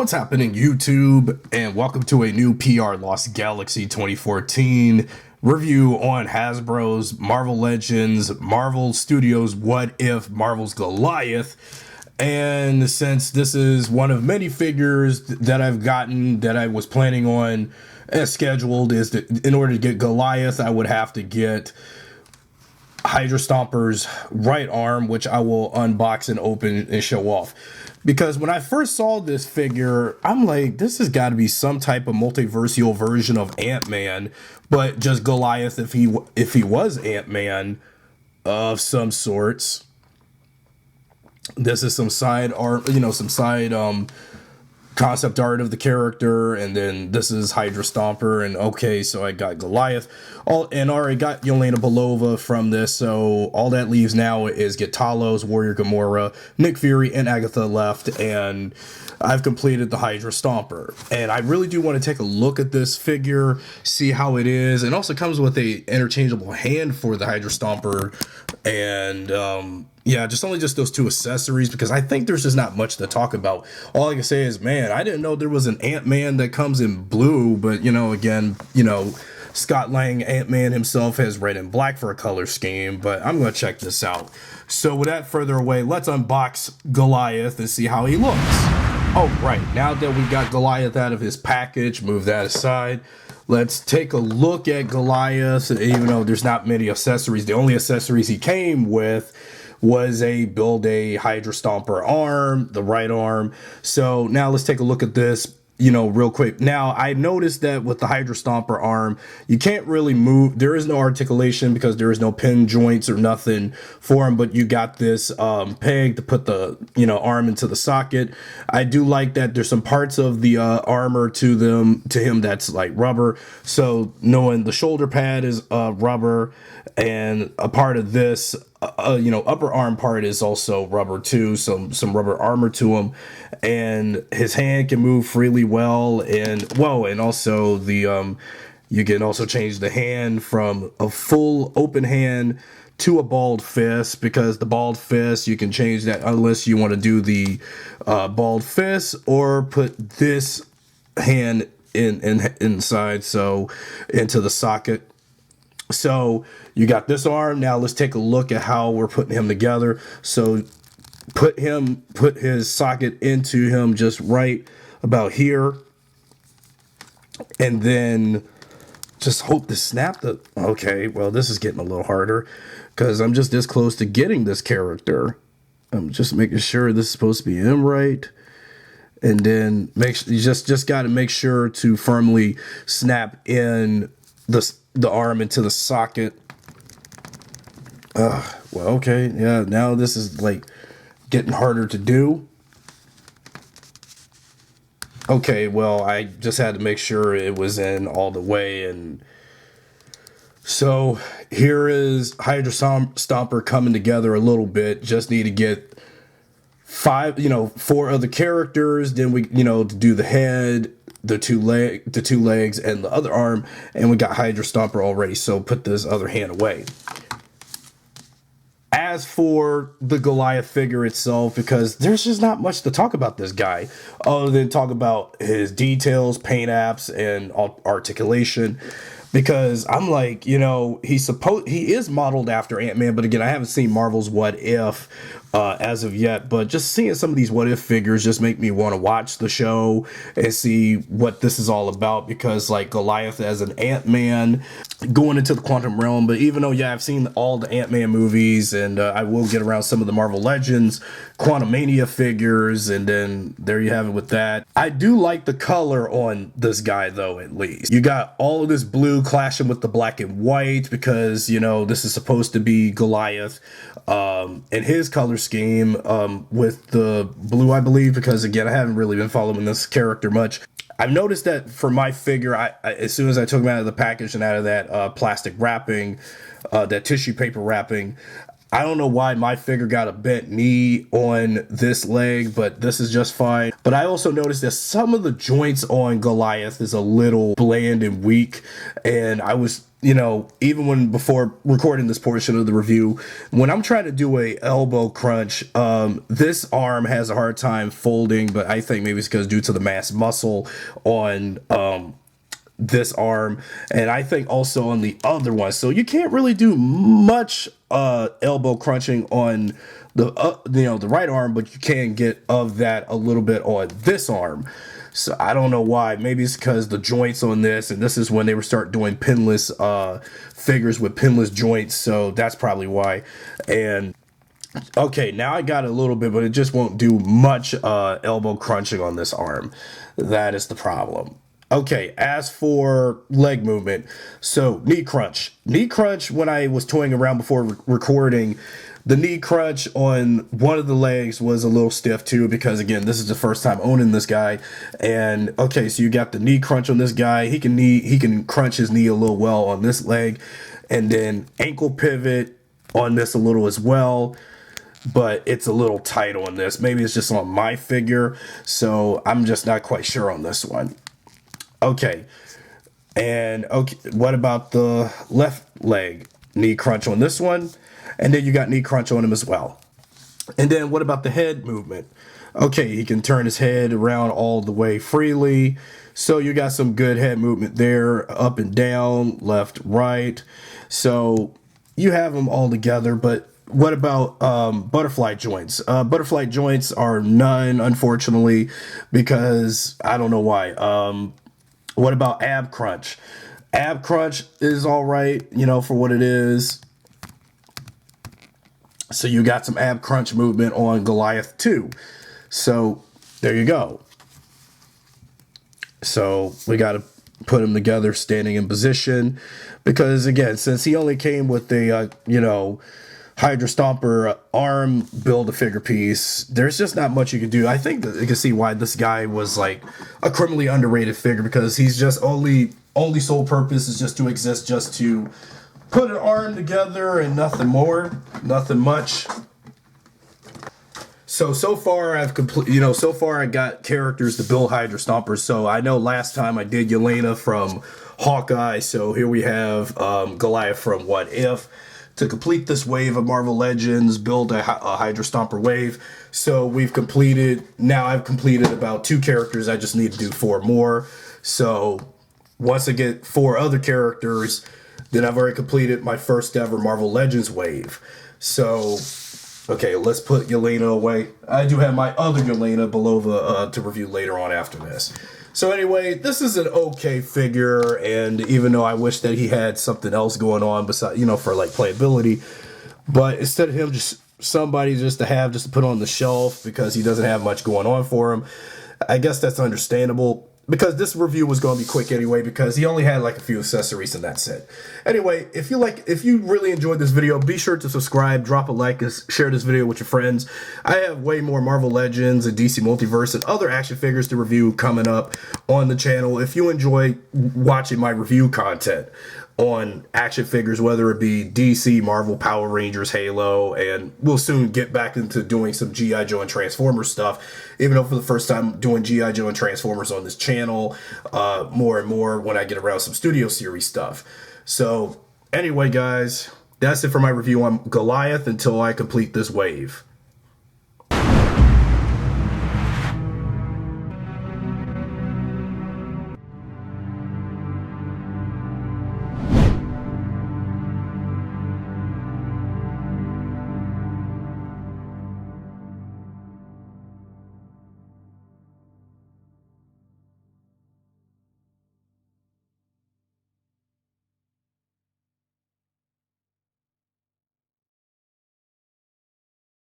What's happening, YouTube, and welcome to a new PRLostGalaxy 2014 review on Hasbro's Marvel Legends, Marvel Studios What If, Marvel's Goliath. And since this is one of many figures that I've gotten that I was planning on as scheduled, is that in order to get Goliath, I would have to get Hydra Stomper's right arm, which I will unbox and open and show off. Because when I first saw this figure, I'm like, this has got to be some type of multiversial version of Ant-Man, but just Goliath if he was Ant-Man of some sorts. This is some side art, some side concept art of the character, and then this is Hydra Stomper, and okay, so I got Goliath, and already got Yelena Belova from this, so all that leaves now is get Talos, Warrior Gamora, Nick Fury, and Agatha left, and I've completed the Hydra Stomper. And I really do want to take a look at this figure, see how it is, and also comes with a interchangeable hand for the Hydra Stomper, and yeah, just those two accessories, because I think there's just not much to talk about. All I can say is, man, I didn't know there was an Ant-Man that comes in blue, but, Scott Lang, Ant-Man himself, has red and black for a color scheme, but I'm going to check this out. So without further away, let's unbox Goliath and see how he looks. Oh, right, now that we got Goliath out of his package, move that aside. Let's take a look at Goliath, even though there's not many accessories. The only accessories he came with was build a Hydra Stomper arm, the right arm. So now let's take a look at this, real quick. Now, I noticed that with the Hydra Stomper arm, you can't really move. There is no articulation because there is no pin joints or nothing for him, but you got this peg to put the, arm into the socket. I do like that there's some parts of the armor to him that's like rubber. So knowing the shoulder pad is rubber, and a part of this upper arm part is also rubber too, some rubber armor to him, and his hand can move freely well, and also the you can also change the hand from a full open hand to a balled fist, because the balled fist, you can change that unless you want to do the balled fist or put this hand inside, so into the socket. So you got this arm. Now let's take a look at how we're putting him together. So put his socket into him just right about here, and then just hope to snap the, okay, well, this is getting a little harder because I'm just this close to getting this character. I'm just making sure this is supposed to be in right, and then you just got to make sure to firmly snap in the arm into the socket. Well, okay, yeah, now this is like getting harder to do. Okay, well, I just had to make sure it was in all the way, and so here is Hydra Stomper coming together a little bit. Just need to get 4 other characters, then we, to do the head, the two legs, and the other arm, and we got Hydra Stomper already. So put this other hand away. As for the Goliath figure itself, because there's just not much to talk about this guy other than talk about his details, paint apps, and articulation. Because I'm like, he is modeled after Ant-Man, but again, I haven't seen Marvel's What If as of yet, but just seeing some of these What If figures just make me want to watch the show and see what this is all about, because like Goliath as an Ant-Man going into the quantum realm. But even though, yeah, I've seen all the Ant-Man movies, and I will get around some of the Marvel Legends Quantumania figures, and then there you have it with that. I do like the color on this guy, though. At least you got all of this blue clashing with the black and white, because this is supposed to be Goliath and his color scheme with the blue, I believe, because again, I haven't really been following this character much. I've noticed that for my figure, I as soon as I took him out of the package and out of that plastic wrapping, that tissue paper wrapping, I don't know why my figure got a bent knee on this leg, but this is just fine. But I also noticed that some of the joints on Goliath is a little bland and weak, and I was you know, even when before recording this portion of the review, when I'm trying to do a elbow crunch, this arm has a hard time folding, but I think maybe it's because due to the mass muscle on this arm, and I think also on the other one. So you can't really do much elbow crunching on the the right arm, but you can get of that a little bit on this arm. So I don't know why. Maybe it's because the joints on this, and this is when they were start doing pinless figures with pinless joints. So that's probably why. And okay, now I got a little bit, but it just won't do much elbow crunching on this arm. That is the problem. Okay, as for leg movement, so knee crunch. Knee crunch, when I was toying around before recording, the knee crunch on one of the legs was a little stiff too, because again, this is the first time owning this guy. And okay, so you got the knee crunch on this guy. He can crunch his knee a little well on this leg, and then ankle pivot on this a little as well. But it's a little tight on this. Maybe it's just on my figure, so I'm just not quite sure on this one. Okay, and okay, what about the left leg? Knee crunch on this one, and then you got knee crunch on him as well. And then what about the head movement? Okay, he can turn his head around all the way freely, so you got some good head movement there, up and down, left, right. So you have them all together, but what about butterfly joints? Butterfly joints are none, unfortunately, because I don't know why. What about ab crunch? Ab crunch is all right, you know, for what it is. So you got some ab crunch movement on Goliath too. So there you go. So we got to put him together standing in position, because again, since he only came with the, Hydra Stomper arm build-a-figure piece, there's just not much you can do. I think that you can see why this guy was like a criminally underrated figure, because he's just only sole purpose is just to exist, just to put an arm together and nothing more, nothing much. So far I've so far I got characters to build Hydra Stompers. So I know last time I did Yelena from Hawkeye. So here we have Goliath from What If. To complete this wave of Marvel Legends, build a Hydra Stomper wave. So I've completed about 2 characters. I just need to do 4 more. So once I get 4 other characters, then I've already completed my first ever Marvel Legends wave. So, okay, let's put Yelena away. I do have my other Yelena below the to review later on after this. So anyway, this is an okay figure, and even though I wish that he had something else going on besides, for like playability, but instead of him just somebody just to put on the shelf because he doesn't have much going on for him, I guess that's understandable. Because this review was going to be quick anyway, because he only had like a few accessories and that's it. Anyway, if you really enjoyed this video, be sure to subscribe, drop a like, and share this video with your friends. I have way more Marvel Legends and DC Multiverse and other action figures to review coming up on the channel. If you enjoy watching my review content on action figures, whether it be DC, Marvel, Power Rangers, Halo, and we'll soon get back into doing some G.I. Joe and Transformers stuff, even though for the first time doing G.I. Joe and Transformers on this channel, more and more when I get around some Studio Series stuff. So anyway, guys, that's it for my review on Goliath until I complete this wave.